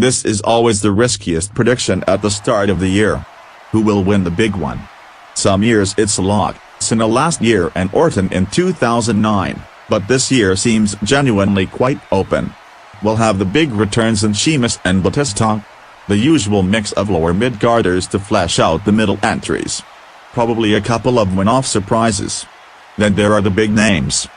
This is always the riskiest prediction at the start of the year. Who will win the big one? Some years it's a lock, CENA last year and ORTON in 2009, but this year seems genuinely quite open. We'll have the big returns in Sheamus and Batista. The usual mix of lower mid-carders to flesh out the middle entries. Probably a couple of one-off surprises. Then there are the big names.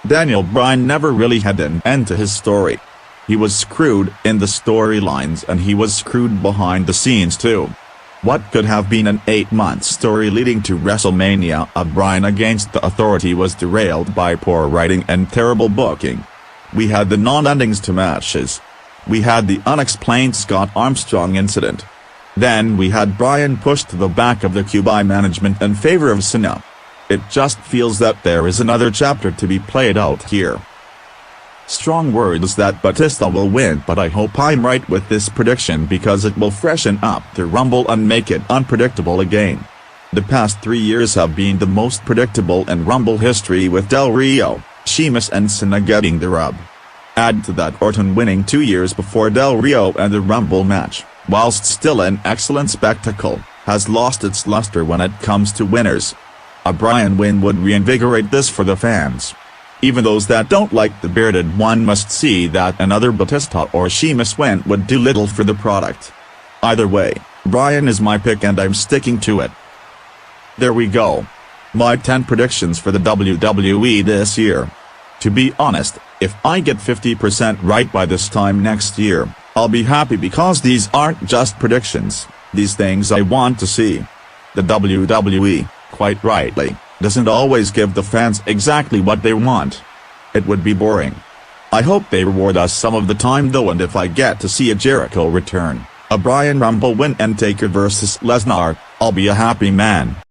Bryan never really had an end to his story. He was screwed in the storylines and he was screwed behind the scenes too. What could have been an 8-month story leading to WrestleMania of Bryan against the Authority was derailed by poor writing and terrible booking. We had the non-endings to matches. We had the unexplained Scott Armstrong incident. Then we had Bryan pushed to the back of the queue by management in favor of CENA. It just feels that there is another chapter to be played out here. Strong words that Batista will win, but I hope I'm right with this prediction because it will freshen up the Rumble and make it unpredictable again. The past 3 years have been the most predictable in Rumble history with Del Rio, Sheamus and CENA getting the rub. Add to that ORTON winning 2 years before Del Rio, and the Rumble match, whilst still an excellent spectacle, has lost its luster when it comes to winners. A Bryan win would reinvigorate this for the fans. Even those that don't like the bearded one must see that another Batista or Sheamus win would do little for the product. Either way, Bryan is my pick and I'm sticking to it. There we go. My 10 predictions for the WWE this year. To be honest, if I get 50% right by this time next year, I'll be happy because these aren't just predictions, these things I want to see. The WWE, quite rightly, doesn't always give the fans exactly what they want. It would be boring. I hope they reward us some of the time though, and if I get to see a Jericho return, a Bryan Rumble win and Taker vs Lesnar, I'll be a happy man.